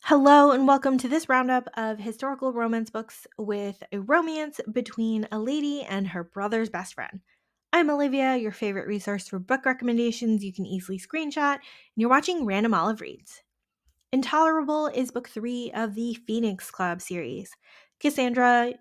Hello, and welcome to this roundup of historical romance books with a romance between a lady and her brother's best friend. I'm Olivia, your favorite resource for book recommendations you can easily screenshot, and you're watching Random Olive Reads. Intolerable is book 3 of the Phoenix Club series. Cassandra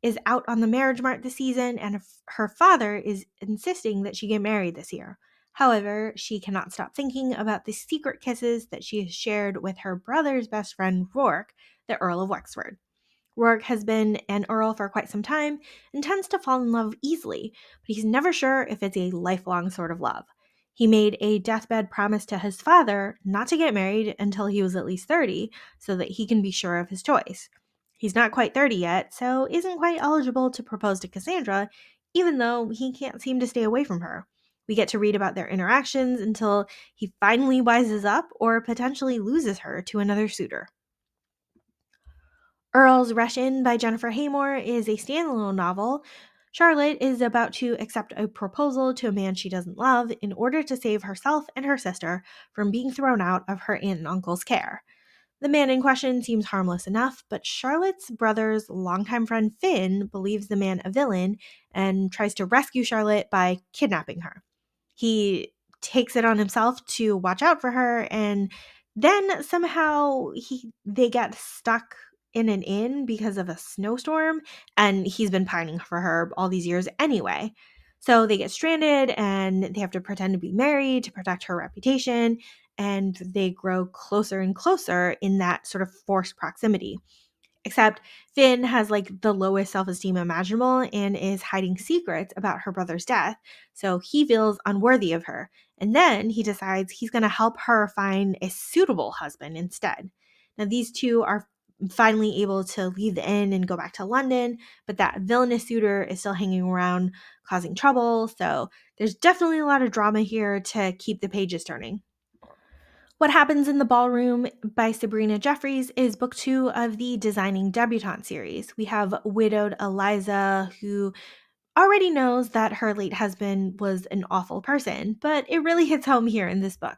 is out on the marriage mart this season, and her father is insisting that she get married this year. However, she cannot stop thinking about the secret kisses that she has shared with her brother's best friend, Rourke, the Earl of Wexford. Rourke has been an Earl for quite some time and tends to fall in love easily, but he's never sure if it's a lifelong sort of love. He made a deathbed promise to his father not to get married until he was at least 30 so that he can be sure of his choice. He's not quite 30 yet, so isn't quite eligible to propose to Cassandra, even though he can't seem to stay away from her. We get to read about their interactions until he finally wises up or potentially loses her to another suitor. Earl's Rush In by Jennifer Haymore is a standalone novel. Charlotte is about to accept a proposal to a man she doesn't love in order to save herself and her sister from being thrown out of her aunt and uncle's care. The man in question seems harmless enough, but Charlotte's brother's longtime friend Finn believes the man a villain and tries to rescue Charlotte by kidnapping her. He takes it on himself to watch out for her, and then somehow they get stuck in an inn because of a snowstorm, and he's been pining for her all these years anyway. So they get stranded and they have to pretend to be married to protect her reputation, and they grow closer and closer in that sort of forced proximity. Except Finn has like the lowest self esteem imaginable and is hiding secrets about her brother's death, so he feels unworthy of her. And then he decides he's going to help her find a suitable husband instead. Now, these two are finally able to leave the inn and go back to London, but that villainous suitor is still hanging around causing trouble, so there's definitely a lot of drama here to keep the pages turning. What Happens in the Ballroom by Sabrina Jeffries is book 2 of the Designing Debutante series. We have widowed Eliza, who already knows that her late husband was an awful person, but it really hits home here in this book.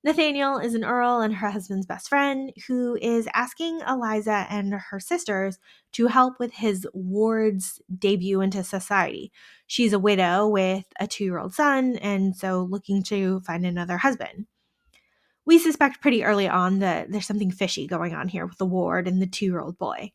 Nathaniel is an earl and her husband's best friend who is asking Eliza and her sisters to help with his ward's debut into society. She's a widow with a 2-year-old son and so looking to find another husband. We suspect pretty early on that there's something fishy going on here with the ward and the 2-year-old boy.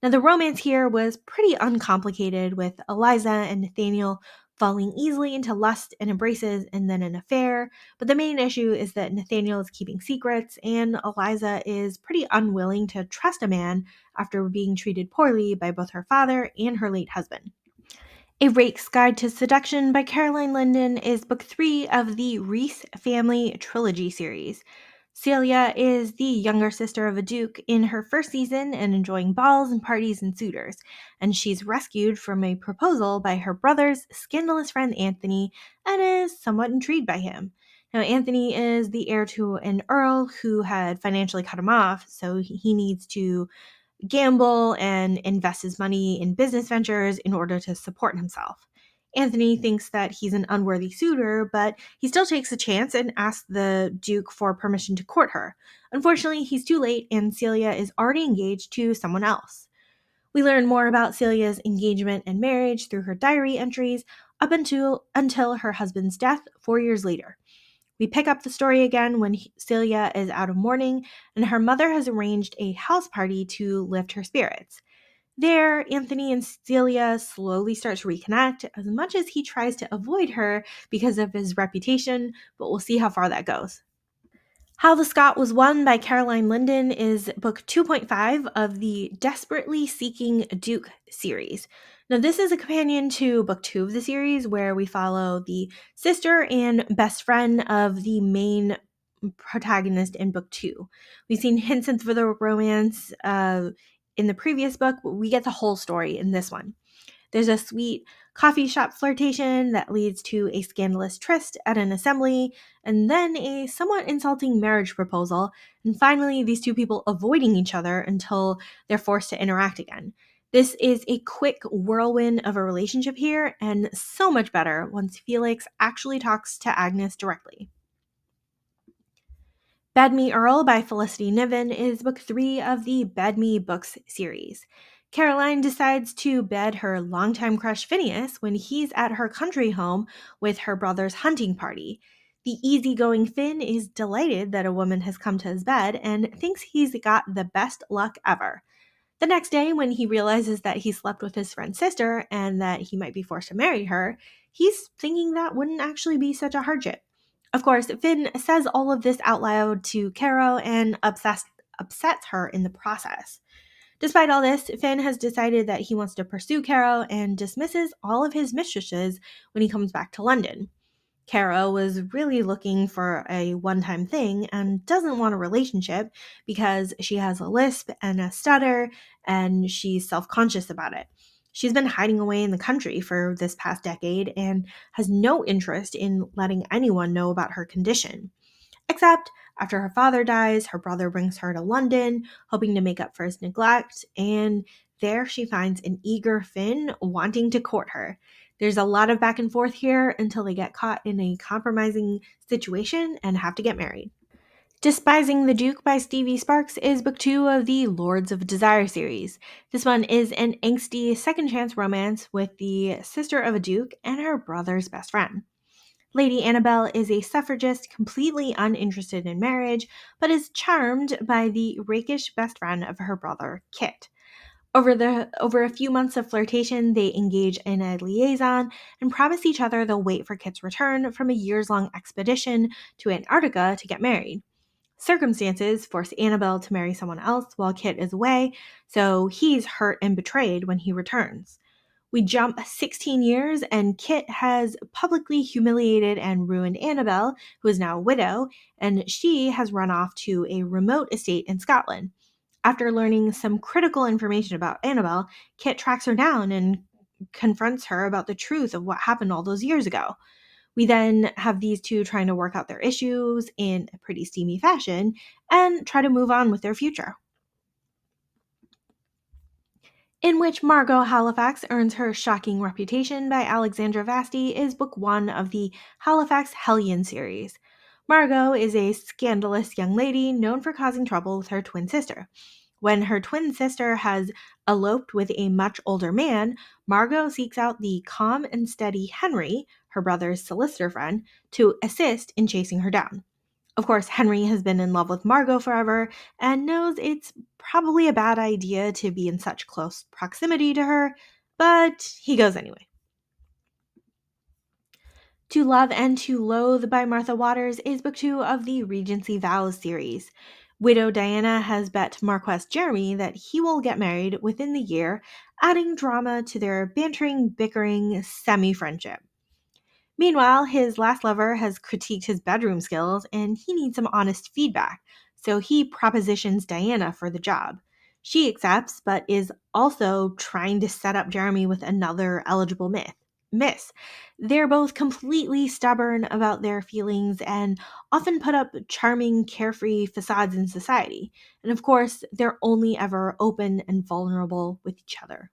Now, the romance here was pretty uncomplicated, with Eliza and Nathaniel falling easily into lust and embraces and then an affair, but the main issue is that Nathaniel is keeping secrets and Eliza is pretty unwilling to trust a man after being treated poorly by both her father and her late husband. A Rake's Guide to Seduction by Caroline Linden is book 3 of the Reese family trilogy series. Celia is the younger sister of a duke in her first season and enjoying balls and parties and suitors, and she's rescued from a proposal by her brother's scandalous friend Anthony and is somewhat intrigued by him. Now, Anthony is the heir to an earl who had financially cut him off, so he needs to gamble and invest his money in business ventures in order to support himself. Anthony thinks that he's an unworthy suitor, but he still takes a chance and asks the Duke for permission to court her. Unfortunately, he's too late, and Celia is already engaged to someone else. We learn more about Celia's engagement and marriage through her diary entries up until her husband's death 4 years later. We pick up the story again when Celia is out of mourning and her mother has arranged a house party to lift her spirits. There, Anthony and Celia slowly start to reconnect as much as he tries to avoid her because of his reputation, but we'll see how far that goes. How the Scot Was Won by Caroline Linden is book 2.5 of the Desperately Seeking Duke series. Now, this is a companion to book 2 of the series where we follow the sister and best friend of the main protagonist in book 2. We've seen hints of the romance in the previous book, but we get the whole story in this one. There's a sweet coffee shop flirtation that leads to a scandalous tryst at an assembly, and then a somewhat insulting marriage proposal, and finally these two people avoiding each other until they're forced to interact again. This is a quick whirlwind of a relationship here, and so much better once Felix actually talks to Agnes directly. Bed Me Earl by Felicity Niven is book 3 of the Bed Me Books series. Caroline decides to bed her longtime crush Phineas when he's at her country home with her brother's hunting party. The easygoing Finn is delighted that a woman has come to his bed and thinks he's got the best luck ever. The next day, when he realizes that he slept with his friend's sister and that he might be forced to marry her, he's thinking that wouldn't actually be such a hardship. Of course, Finn says all of this out loud to Caro and upsets her in the process. Despite all this, Finn has decided that he wants to pursue Caro and dismisses all of his mistresses when he comes back to London. Caro was really looking for a one time thing and doesn't want a relationship because she has a lisp and a stutter and she's self conscious about it. She's been hiding away in the country for this past decade and has no interest in letting anyone know about her condition. Except after her father dies, her brother brings her to London, hoping to make up for his neglect, and there she finds an eager Finn wanting to court her. There's a lot of back and forth here until they get caught in a compromising situation and have to get married. Despising the Duke by Stevie Sparks is book 2 of the Lords of Desire series. This one is an angsty second chance romance with the sister of a duke and her brother's best friend. Lady Annabelle is a suffragist completely uninterested in marriage, but is charmed by the rakish best friend of her brother, Kit. Over a few months of flirtation, they engage in a liaison and promise each other they'll wait for Kit's return from a years-long expedition to Antarctica to get married. Circumstances force Annabelle to marry someone else while Kit is away, so he's hurt and betrayed when he returns. We jump 16 years, and Kit has publicly humiliated and ruined Annabelle, who is now a widow, and she has run off to a remote estate in Scotland. After learning some critical information about Annabelle, Kit tracks her down and confronts her about the truth of what happened all those years ago. We then have these two trying to work out their issues in a pretty steamy fashion and try to move on with their future. In which Margot Halifax earns her shocking reputation by Alexandra Vasti is book 1 of the Halifax Hellion series. Margot is a scandalous young lady known for causing trouble with her twin sister. When her twin sister has eloped with a much older man, Margot seeks out the calm and steady Henry, her brother's solicitor friend, to assist in chasing her down. Of course, Henry has been in love with Margot forever and knows it's probably a bad idea to be in such close proximity to her, but he goes anyway. To Love and to Loathe by Martha Waters is book 2 of the Regency Vows series. Widow Diana has bet Marquess Jeremy that he will get married within the year, adding drama to their bantering, bickering, semi-friendship. Meanwhile, his last lover has critiqued his bedroom skills and he needs some honest feedback, so he propositions Diana for the job. She accepts, but is also trying to set up Jeremy with another eligible miss. They're both completely stubborn about their feelings and often put up charming, carefree facades in society. And of course, they're only ever open and vulnerable with each other.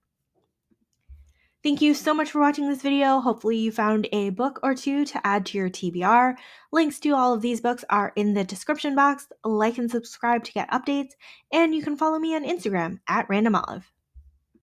Thank you so much for watching this video. Hopefully you found a book or two to add to your TBR. Links to all of these books are in the description box. Like and subscribe to get updates, and you can follow me on Instagram at randomolive.